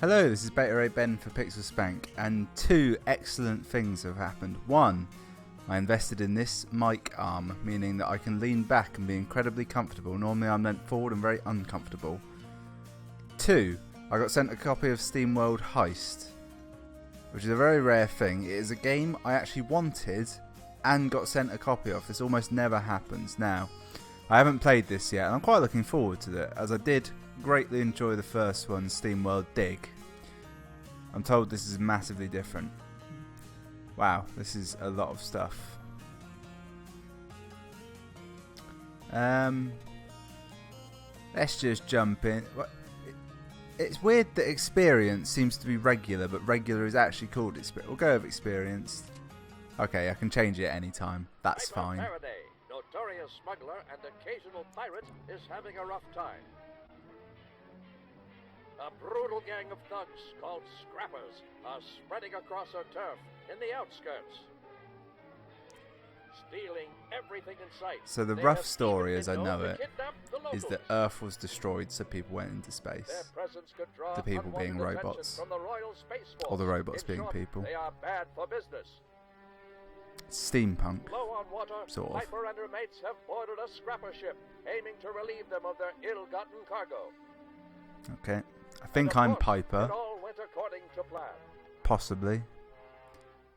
Hello, this is Beta Ray Ben for Pixel Spank, and two excellent things have happened. One, I invested in this mic arm, meaning that I can lean back and be incredibly comfortable. Normally I'm leant forward and very uncomfortable. Two, I got sent a copy of SteamWorld Heist, which is a very rare thing. It is a game I actually wanted and got sent a copy of. This almost never happens. Now, I haven't played this yet, and I'm quite looking forward to it, as I did greatly enjoy the first one, SteamWorld Dig. I'm told this is massively different. Wow, this is a lot of stuff. Let's just jump in. It's weird that experience seems to be regular, but regular is actually called experience. We'll go with experienced. Okay, I can change it at any time. That's fine. Faraday, notorious smuggler and occasional pirate, is having a rough time. A brutal gang of thugs called Scrappers are spreading across our turf in the outskirts, stealing everything in sight. So the rough story, as I know it, is that Earth was destroyed, so people went into space. The people being robots, or the robots being people. They are bad for business. Steampunk, Low on water, sort of. Piper and her mates have boarded a scrapper ship, aiming to relieve them of their ill-gotten cargo. Okay. I think I'm Piper. It all went according to plan. Possibly.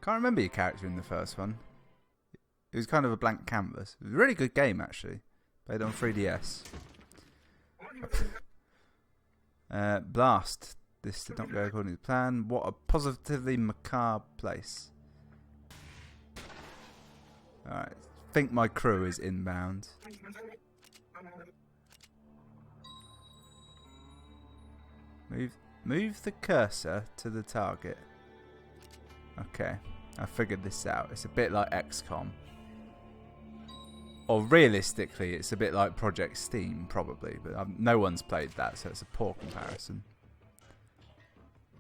Can't remember your character in the first one. It was kind of a blank canvas. It was a really good game, actually. Played on 3DS. Blast. This did not go according to plan. What a positively macabre place. Alright. I think my crew is inbound. Move the cursor to the target. Okay, I figured this out. It's a bit like XCOM. Or realistically, it's a bit like Project Steam, probably. But no one's played that, so it's a poor comparison.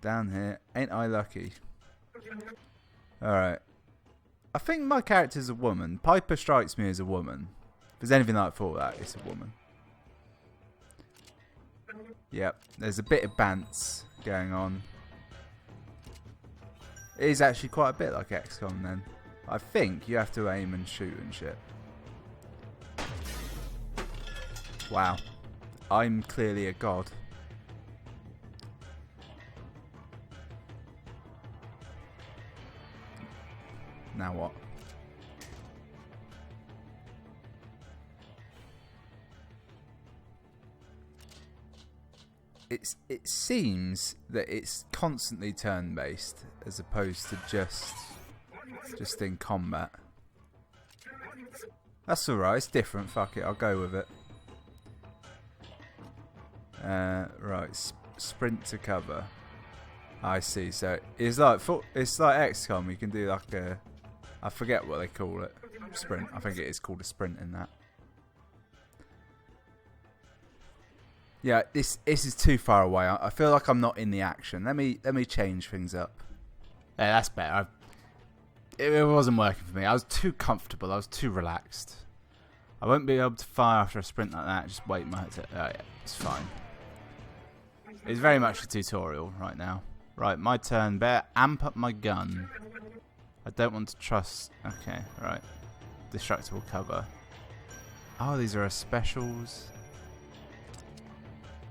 Down here. Ain't I lucky? Alright. I think my character's a woman. Piper strikes me as a woman. If there's anything like that, it's a woman. Yep, there's a bit of bants going on. It is actually quite a bit like XCOM then. I think you have to aim and shoot and shit. Wow. I'm clearly a god. Now what? It seems that it's constantly turn-based as opposed to just in combat. That's alright, it's different, fuck it, I'll go with it. Right, sprint to cover. I see, so it's like XCOM, you can do like a, I forget what they call it, sprint. I think it is called a sprint in that. Yeah, this is too far away. I feel like I'm not in the action. Let me change things up. Yeah, that's better. It wasn't working for me. I was too comfortable. I was too relaxed. I won't be able to fire after a sprint like that. Just wait my hit. Oh yeah, it's fine. It's very much a tutorial right now. Right, my turn. Better amp up my gun. I don't want to trust. Okay, right. Destructible cover. Oh, these are our specials.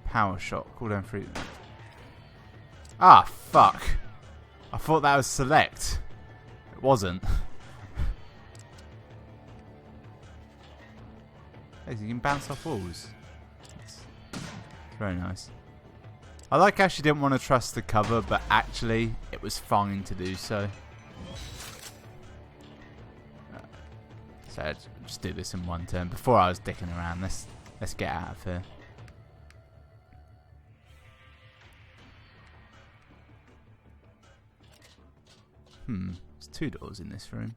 Power shot, cooldown 3. Ah, fuck. I thought that was select. It wasn't. Hey, you can bounce off walls. It's very nice. I like how she didn't want to trust the cover, but actually it was fine to do so. So I'd just do this in one turn. Before I was dicking around, let's get out of here. There's two doors in this room.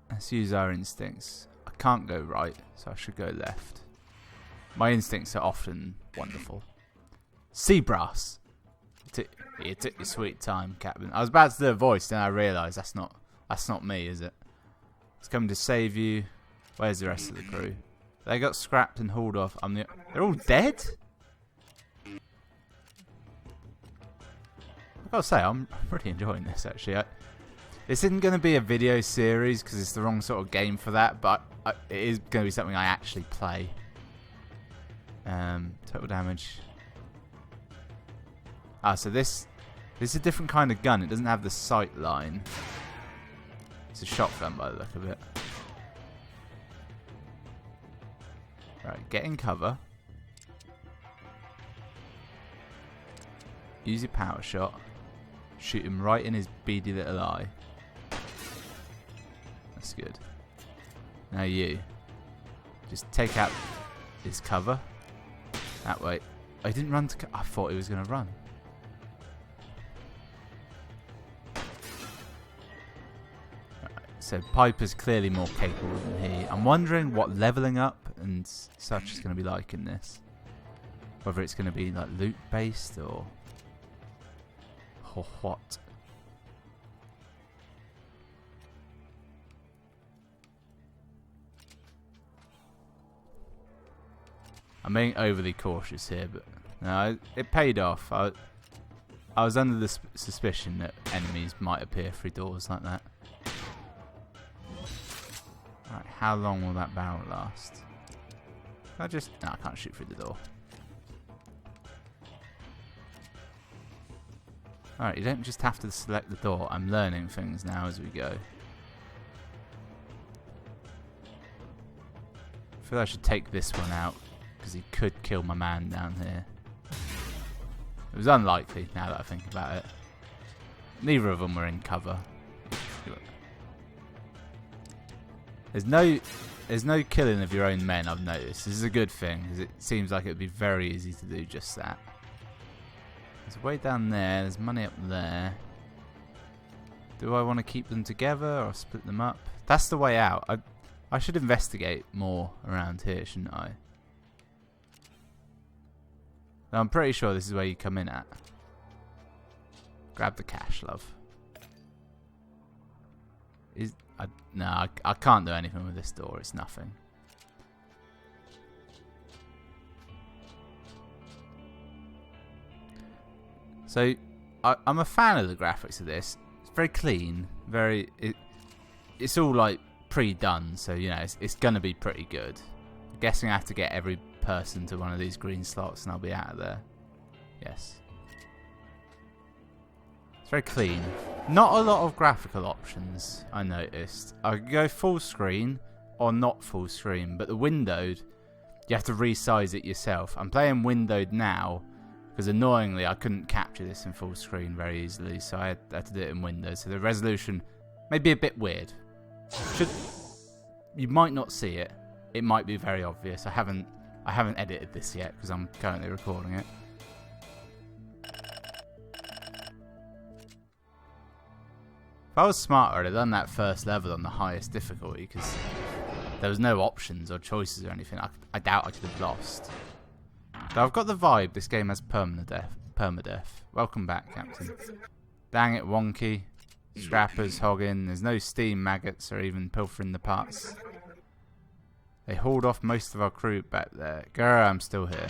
Let's use our instincts. I can't go right, so I should go left. My instincts are often wonderful. Sea brass. You took your sweet time, Captain. I was about to do a voice, then I realised that's not me, is it? It's coming to save you. Where's the rest of the crew? They got scrapped and hauled off. They're all dead? I've got to say, I'm really enjoying this actually. This isn't going to be a video series because it's the wrong sort of game for that, but it is going to be something I actually play. Total damage. So this is a different kind of gun. It doesn't have the sight line. It's a shotgun by the look of it. Right, get in cover. Use your power shot. Shoot him right in his beady little eye. That's good. Now you. Just take out his cover. That way. I didn't run to... I thought he was going to run. So Piper's clearly more capable than he. I'm wondering what leveling up and such is going to be like in this. Whether it's going to be like loot based or what. I'm being overly cautious here, but no, it paid off. I was under the suspicion that enemies might appear through doors like that. Alright, how long will that barrel last? No, I can't shoot through the door. Alright, you don't just have to select the door. I'm learning things now as we go. I feel I should take this one out, because he could kill my man down here. It was unlikely, now that I think about it. Neither of them were in cover. There's no killing of your own men, I've noticed. This is a good thing, because it seems like it would be very easy to do just that. There's way down there, there's money up there. Do I want to keep them together or split them up? That's the way out. I should investigate more around here, shouldn't I? Now, I'm pretty sure this is where you come in at. Grab the cash, love. No, I can't do anything with this door. It's nothing. So, I'm a fan of the graphics of this. It's very clean. It's all like pre-done, so you know it's gonna be pretty good. I'm guessing I have to get every person to one of these green slots, and I'll be out of there. Yes. It's very clean. Not a lot of graphical options, I noticed. I could go full screen or not full screen, but the windowed, you have to resize it yourself. I'm playing windowed now because annoyingly I couldn't capture this in full screen very easily, so I had to do it in Windows. So the resolution may be a bit weird. You might not see it. It might be very obvious. I haven't edited this yet because I'm currently recording it. If I was smarter, I'd have done that first level on the highest difficulty because there was no options or choices or anything. I doubt I could have lost. So I've got the vibe this game has permadeath. Welcome back, Captain. Dang it, wonky. Scrappers hogging. There's no steam maggots or even pilfering the parts. They hauled off most of our crew back there. Grr, I'm still here.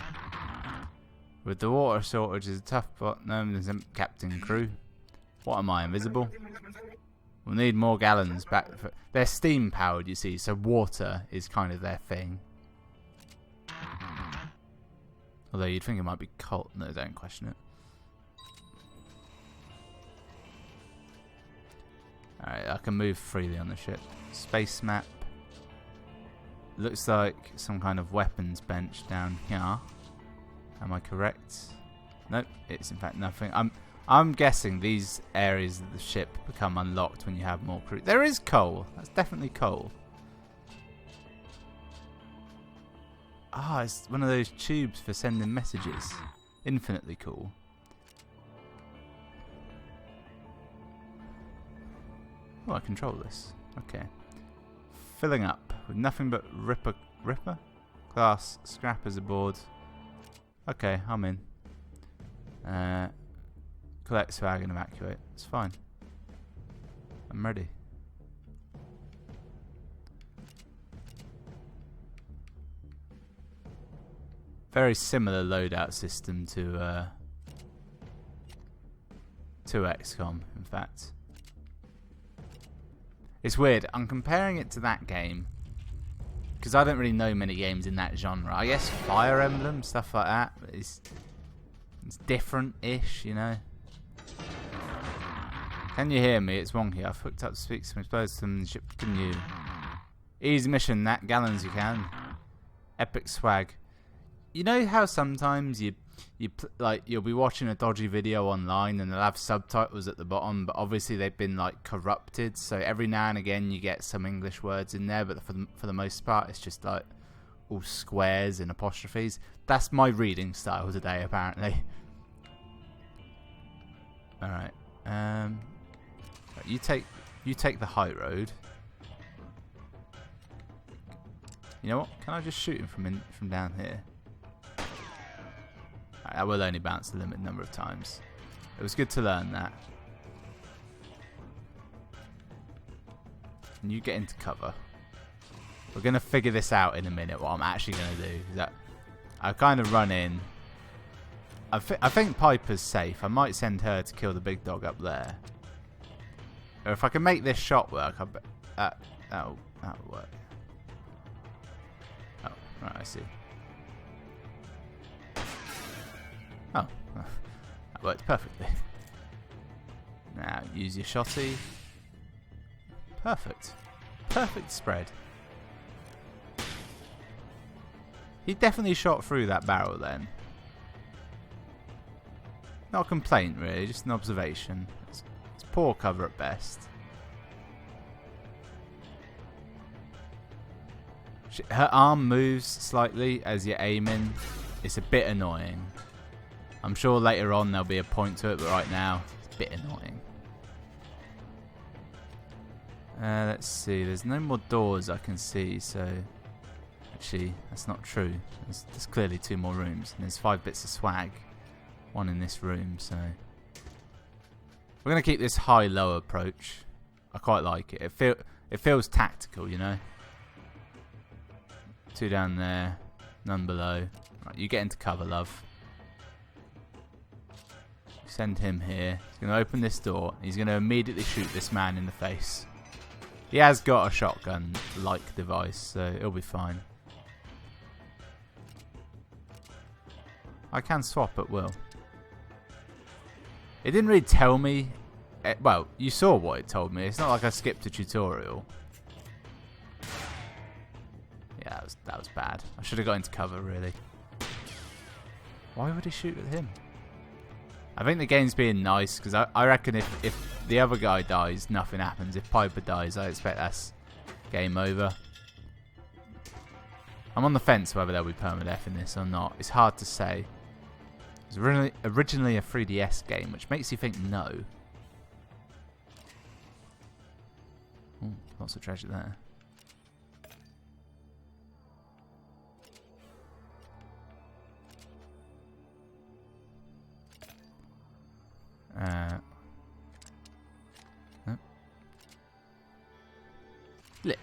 With the water shortage is a tough spot known as Captain Crew. What am I, invisible? We'll need more gallons back. They're steam powered, you see, so water is kind of their thing. Although you'd think it might be cold. No, don't question it. Alright, I can move freely on the ship. Space map. Looks like some kind of weapons bench down here. Am I correct? Nope, it's in fact nothing. I'm guessing these areas of the ship become unlocked when you have more crew. There is coal. That's definitely coal. Ah, it's one of those tubes for sending messages. Infinitely cool. Oh, I control this. Okay. Filling up with nothing but Ripper class scrappers aboard. Okay, I'm in. Collect swag and evacuate. It's fine. I'm ready. Very similar loadout system to to XCOM, in fact. It's weird. I'm comparing it to that game because I don't really know many games in that genre. I guess Fire Emblem, stuff like that. But it's different-ish, you know. Can you hear me? It's wonky. I've hooked up the speakers from exposed to the ship. Can you? Easy mission, that. Gallons you can. Epic swag. You know how sometimes you'll be watching a dodgy video online and they'll have subtitles at the bottom, but obviously they've been like corrupted, so every now and again you get some English words in there, but for the most part it's just like all squares and apostrophes. That's my reading style today, apparently. Alright. You take the high road. You know what? Can I just shoot him from down here? I will only bounce the limited number of times. It was good to learn that. Can you get into cover? We're going to figure this out in a minute, what I'm actually going to do. That I kind of run in. I think Piper's safe. I might send her to kill the big dog up there. Or if I can make this shot work, that'll work. Oh, right, I see. Oh, that worked perfectly. Now, use your shotty. Perfect. Perfect spread. He definitely shot through that barrel then. Not a complaint really, just an observation. It's poor cover at best. Her arm moves slightly as you're aiming. It's a bit annoying. I'm sure later on there'll be a point to it, but right now it's a bit annoying. Let's see, there's no more doors I can see, so actually that's not true. There's clearly 2 more rooms, and there's 5 bits of swag, 1 in this room, so we're going to keep this high-low approach. I quite like it. It feels tactical, you know. 2 down there, none below. Right, you get into cover, love. Send him here. He's going to open this door. He's going to immediately shoot this man in the face. He has got a shotgun-like device, so it'll be fine. I can swap at will. It didn't really tell me. Well, you saw what it told me. It's not like I skipped a tutorial. Yeah, that was bad. I should have got into cover, really. Why would he shoot at him? I think the game's being nice, because I reckon if the other guy dies, nothing happens. If Piper dies, I expect that's game over. I'm on the fence whether there'll be permadeath in this or not. It's hard to say. It was originally a 3DS game, which makes you think no. Ooh, lots of treasure there.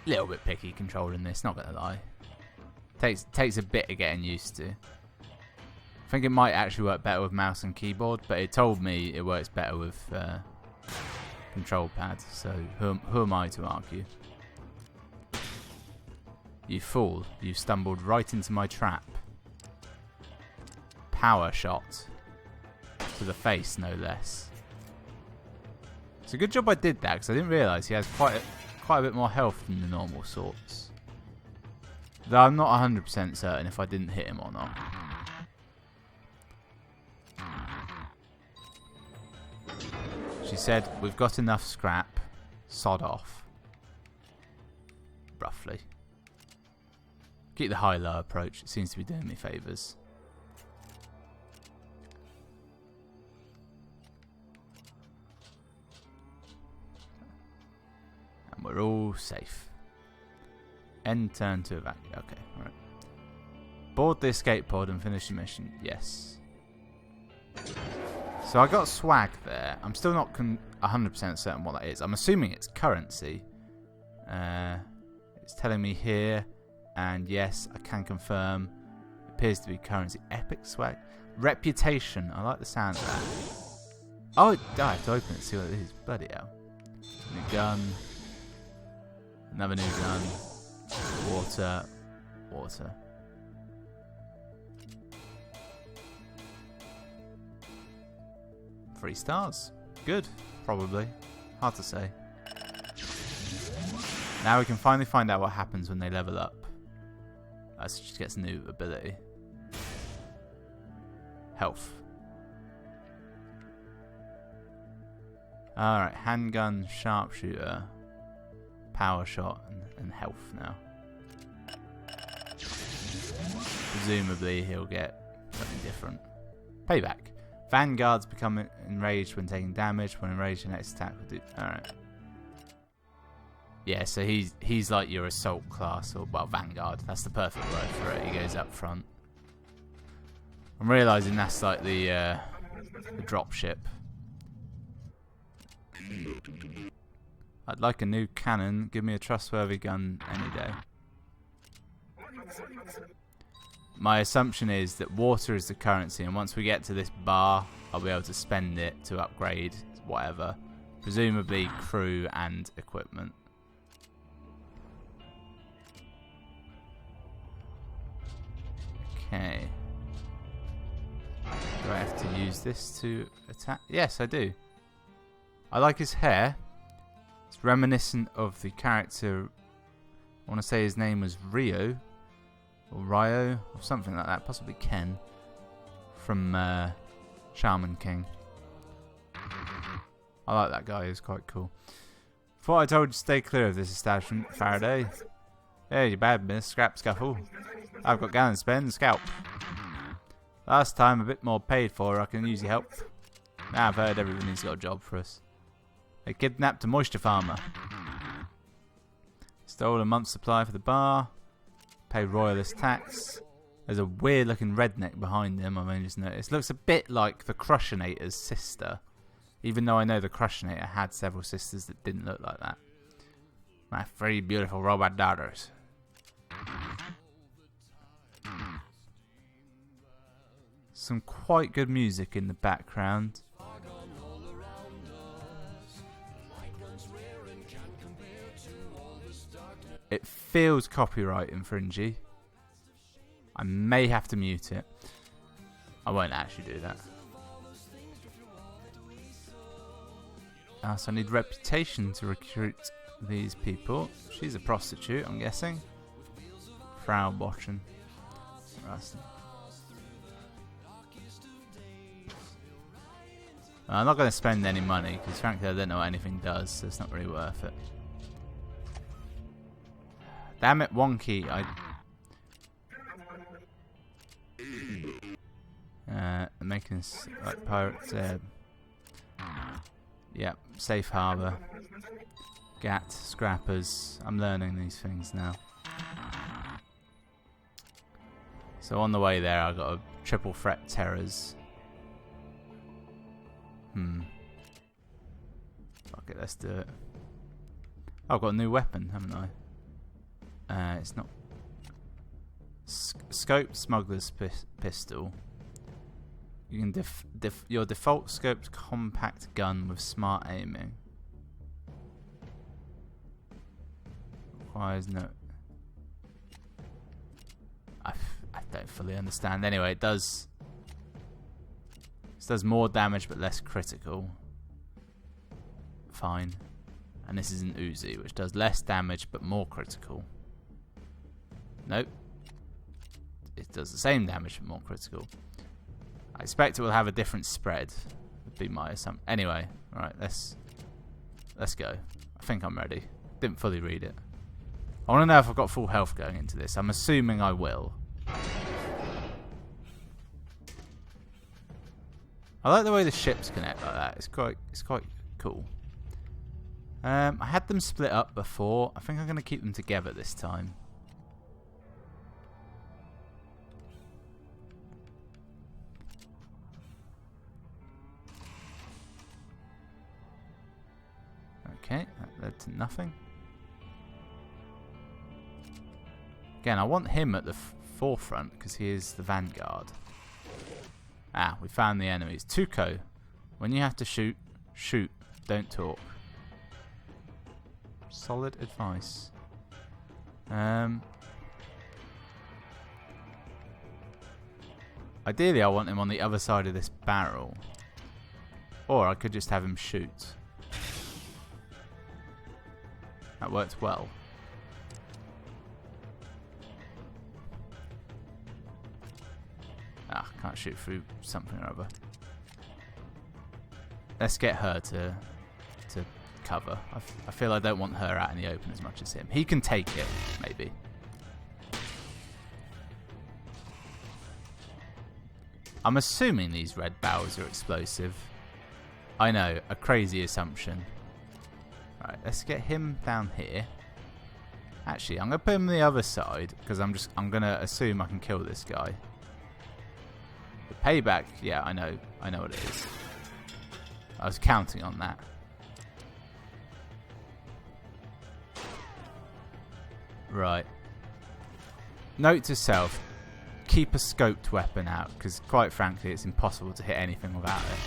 Little bit picky controlling this, not gonna lie. Takes a bit of getting used to. I think it might actually work better with mouse and keyboard, but it told me it works better with control pads. So who am I to argue? You fool! You stumbled right into my trap. Power shot to the face, no less. It's a good job I did that, because I didn't realise he has quite a bit more health than the normal sorts. Though I'm not 100% certain if I didn't hit him or not. She said, "We've got enough scrap. Sod off." Roughly. Keep the high-low approach. It seems to be doing me favours. And we're all safe. End turn to evacuate. Okay, alright. Board the escape pod and finish the mission. Yes. So I got swag there. I'm still not 100% certain what that is. I'm assuming it's currency. It's telling me here. And yes, I can confirm. It appears to be currency. Epic swag. Reputation. I like the sound of Oh, I have to open it to see what it is. Bloody hell. New gun. Another new gun. Water. Water. Three stars. Good. Probably. Hard to say. Now we can finally find out what happens when they level up. So she gets a new ability. Health. Alright, handgun, sharpshooter, power shot, and health now. Presumably he'll get something different. Payback. Vanguards become enraged when taking damage. When enraged, the next attack will do... Alright. Yeah, so he's like your assault class, or well, Vanguard. That's the perfect word for it. He goes up front. I'm realising that's like the drop ship. I'd like a new cannon. Give me a trustworthy gun any day. My assumption is that water is the currency, and once we get to this bar, I'll be able to spend it to upgrade whatever. Presumably crew and equipment. Okay. Do I have to use this to attack? Yes, I do. I like his hair. It's reminiscent of the character. I want to say his name was Rio. Or Ryo. Or something like that. Possibly Ken. From Shaman King. I like that guy. He's quite cool. Thought I told you to stay clear of this establishment, Faraday. Hey, you bad miss. Scrap scuffle. I've got gun and spend. Scalp. Last time a bit more paid for. I can use your help. Now I've heard everybody's got a job for us. They kidnapped a moisture farmer. Stole a month's supply for the bar. Pay royalist tax. There's a weird looking redneck behind him, I've only just noticed. Looks a bit like the Crushinator's sister. Even though I know the Crushinator had several sisters that didn't look like that. My three beautiful robot daughters. Some quite good music in the background. It feels copyright infringy. I may have to mute it. I won't actually do that. So I need reputation to recruit these people. She's a prostitute, I'm guessing. Frau Boschen. I'm not going to spend any money because frankly I don't know what anything does, so it's not really worth it. Damn it, Wonky! Making us like pirates. Yeah, safe harbour. Gat, scrappers. I'm learning these things now. So on the way there, I got a triple threat terrors. Fuck it, let's do it. I've got a new weapon, haven't I? It's not. Scoped smuggler's pistol. You can your default scoped compact gun with smart aiming. Requires no. I don't fully understand. Anyway, it does. This does more damage but less critical. Fine. And this is an Uzi, which does less damage but more critical. Nope. It does the same damage but more critical. I expect it will have a different spread. Would be my assumption. Anyway, right, let's go. I think I'm ready. Didn't fully read it. I want to know if I've got full health going into this. I'm assuming I will. I like the way the ships connect like that. It's quite cool. I had them split up before. I think I'm going to keep them together this time. Okay, that led to nothing. Again, I want him at the forefront because he is the vanguard. Ah, we found the enemies. Tuco. When you have to shoot, shoot. Don't talk. Solid advice. Ideally, I want him on the other side of this barrel. Or I could just have him shoot. That worked well. Ah, can't shoot through something or other. Let's get her to cover. I feel I don't want her out in the open as much as him. He can take it, maybe. I'm assuming these red barrels are explosive. I know, a crazy assumption. Right, let's get him down here. Actually, I'm gonna put him on the other side because I'm gonna assume I can kill this guy. The payback, yeah, I know what it is. I was counting on that. Right. Note to self, keep a scoped weapon out, because quite frankly it's impossible to hit anything without it.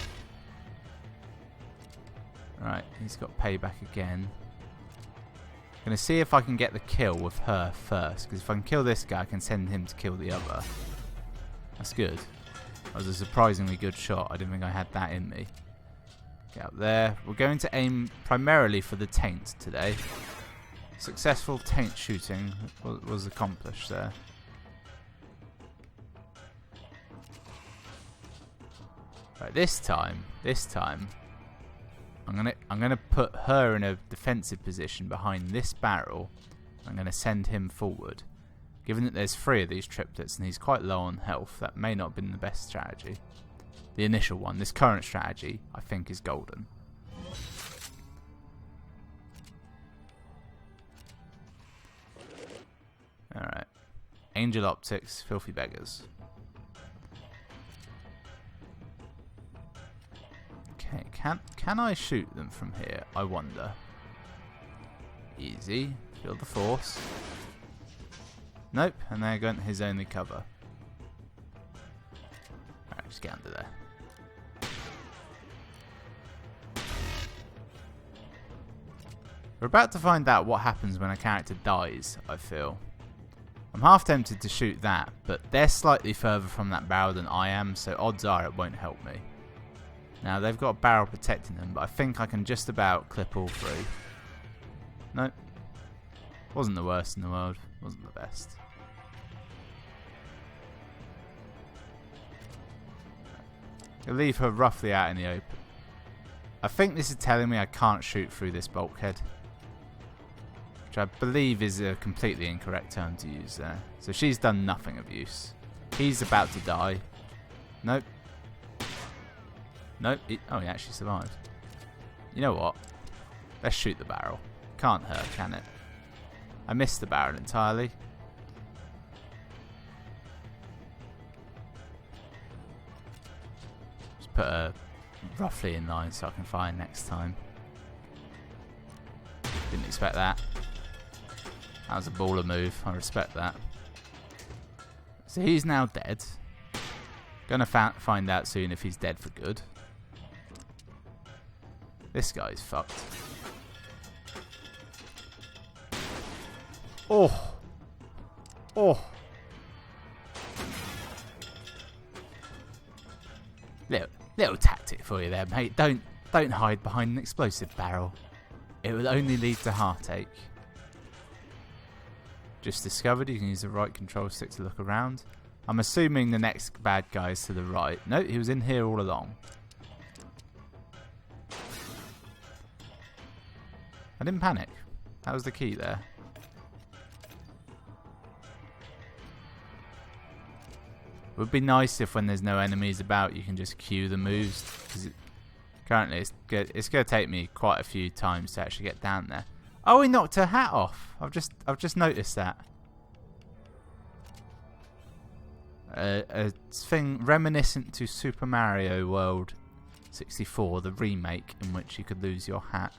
Right, he's got payback again. Gonna see if I can get the kill with her first, because if I can kill this guy I can send him to kill the other. That's good. That was a surprisingly good shot. I didn't think I had that in me. Get up there. We're going to aim primarily for the taint today. Successful taint shooting was accomplished there. Right, this time, I'm gonna put her in a defensive position behind this barrel. I'm gonna send him forward. Given that there's 3 of these triplets and he's quite low on health, that may not have been the best strategy. The initial one, this current strategy, I think is golden. Alright. Angel Optics, Filthy Beggars. Okay, can I shoot them from here? I wonder. Easy. Feel the force. Nope, and they're going to his only cover. Alright, just get under there. We're about to find out what happens when a character dies, I feel. I'm half tempted to shoot that, but they're slightly further from that barrel than I am, so odds are it won't help me. Now, they've got a barrel protecting them, but I think I can just about clip all 3. Nope. Wasn't the worst in the world. Wasn't the best. I'll leave her roughly out in the open. I think this is telling me I can't shoot through this bulkhead, which I believe is a completely incorrect term to use there. So she's done nothing of use. He's about to die. Nope. Nope. Oh, he actually survived. You know what? Let's shoot the barrel. Can't hurt, can it? I missed the barrel entirely. Just put her roughly in line so I can fire next time. Didn't expect that. That was a baller move. I respect that. So he's now dead. Gonna find out soon if he's dead for good. This guy's fucked. Oh. Oh. Little tactic for you there, mate. Don't hide behind an explosive barrel. It will only lead to heartache. Just discovered you can use the right control stick to look around. I'm assuming the next bad guy is to the right. No, he was in here all along. I didn't panic. That was the key there. It would be nice if when there's no enemies about you can just cue the moves, because currently it's going to take me quite a few times to actually get down there. Oh, he knocked her hat off. I've just noticed that. A thing reminiscent to Super Mario World 64, the remake, in which you could lose your hat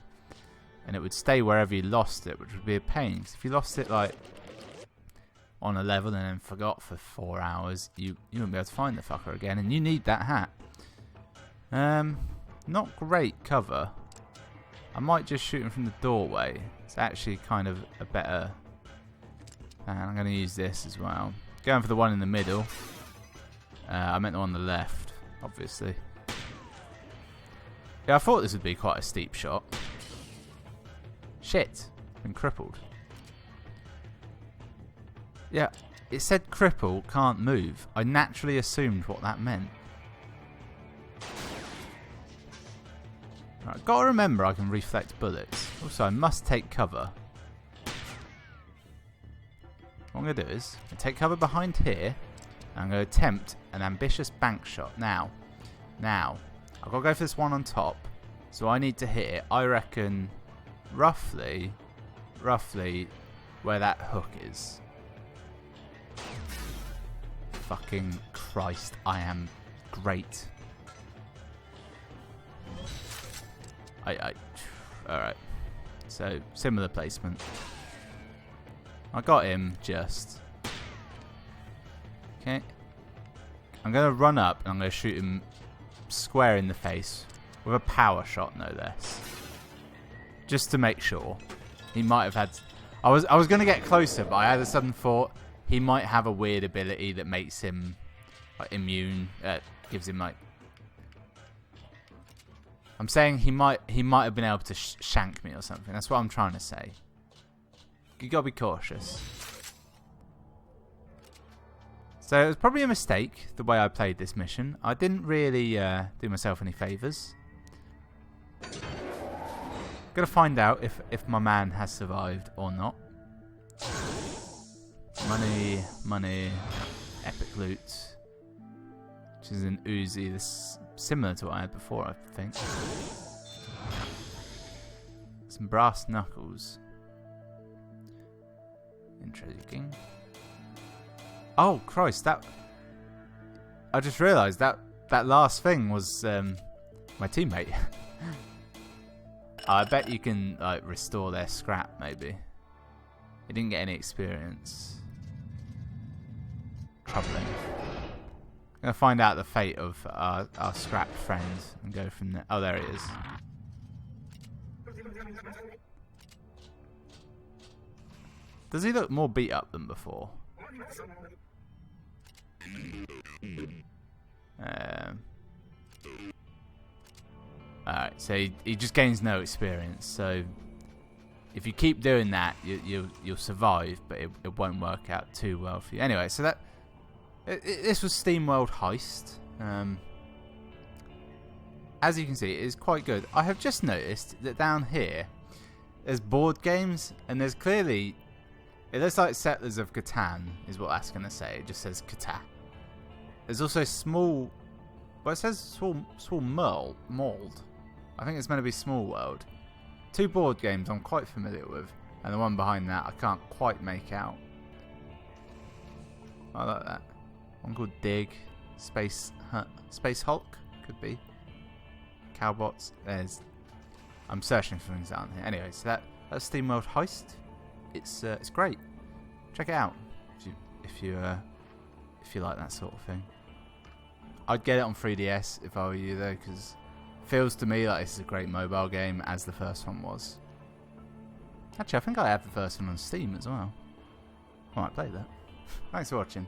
and it would stay wherever you lost it, which would be a pain. Cause if you lost it like on a level and then forgot for 4 hours, you wouldn't be able to find the fucker again, and you need that hat. not great cover. I might just shoot him from the doorway. It's actually kind of a better... And I'm going to use this as well. Going for the one in the middle. I meant the one on the left, obviously. Yeah, I thought this would be quite a steep shot. Shit. Been crippled. Yeah, it said cripple, can't move. I naturally assumed what that meant. Right, gotta remember I can reflect bullets. Also, I must take cover. What I'm going to do is take cover behind here. And I'm going to attempt an ambitious bank shot. Now, I've got to go for this one on top. So I need to hit it, I reckon, roughly where that hook is. Fucking Christ, I am great. Alright. So, similar placement. I got him just. Okay. I'm going to run up and I'm going to shoot him square in the face. With a power shot, no less. Just to make sure. He might have had... I was going to get closer, but I had a sudden thought. He might have a weird ability that makes him like, immune. Gives him like... I'm saying he might have been able to shank me or something. That's what I'm trying to say. You gotta be cautious. So it was probably a mistake the way I played this mission. I didn't really do myself any favours. Gotta find out if my man has survived or not. Money, epic loot, which is an Uzi. This similar to what I had before, I think. Some brass knuckles. Intriguing. Oh Christ! I just realised that last thing was my teammate. I bet you can like restore their scrap. Maybe he didn't get any experience. Troubling. I'm gonna find out the fate of our scrap friend and go from there. Oh, there he is. Does he look more beat up than before? Alright, so he just gains no experience. So if you keep doing that, you'll survive, but it won't work out too well for you. Anyway, so this was SteamWorld Heist. As you can see, it is quite good. I have just noticed that down here, there's board games, and there's clearly... It looks like Settlers of Catan, is what that's going to say. It just says Catan. There's also small... Well, it says small mold. I think it's meant to be Small World. Two board games I'm quite familiar with. And the one behind that I can't quite make out. I like that. One called Dig. Space Hulk? Could be. Cowbots. I'm searching for things down here. Anyway, so that's SteamWorld Heist. It's great. Check it out if you like that sort of thing. I'd get it on 3DS if I were you though, because it feels to me like this is a great mobile game as the first one was. Actually, I think I have the first one on Steam as well. I might play that. Thanks for watching.